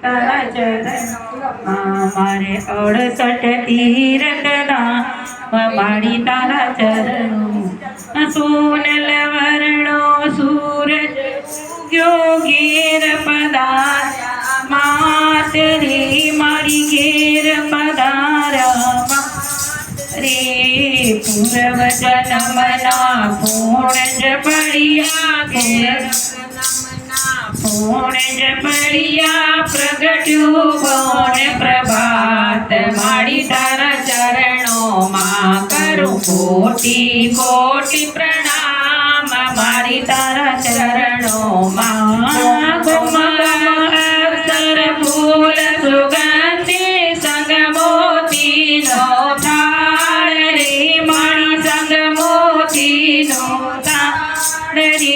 તારા ચરણ મારે 68 તીરથ ધામ મારી તારા ચરણો સોનલ વર્ણો સૂરજ ઉગ્યો ઘેર પધાર્યા માતરી મારી ઘેર પધાર્યા રે પૂર્વ જન્મના પૂર્ણ જ પડ્યા ઘેર પૂર્ણ જ પડ્યા પ્રગટ્યું પૂર્ણ પ્રભાત મારી તારા ચરણોમાં કરું કોટી કોટી પ્રણામ મારી તારા ચરણોમાં કુમકમ અક્ષર ફૂલ સુગંધી સંગ મોતીનો થાળ રે મારી સંગ મોતીનો થાળ રે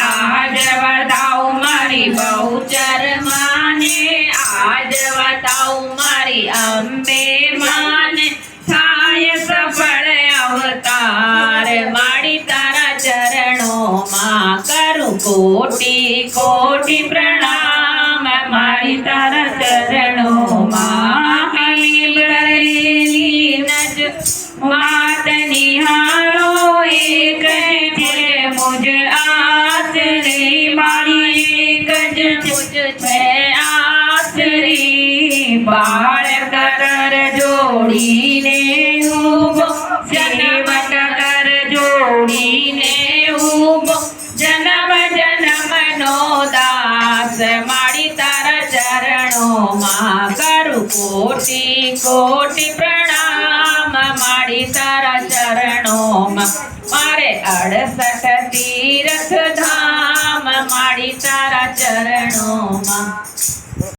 આજ વધાવ મારી બહુચર માને આજ વધાવ મારી અંબે માને થાય સફળ અવતાર મારી તારા ચરણોમાં કરું કોટી કોટી પ્રણામ મારી તારા ચરણોમાં લીલ કરેલી નજ વાત નિહાળો એક છે મુજ આસ રે મારી એક જ મુજ છે આસ રે બાળ કર જોડીને ઉભો સેવક કર જોડીને ઉભો જન્મ જન્મનો દાસ મારી તારા ચરણોમાં કરું કોટી કોટી પ્રણામ મારી તારા ચરણોમાં મારે 68 તીરથ ધામ મારી તારા ચરણોમાં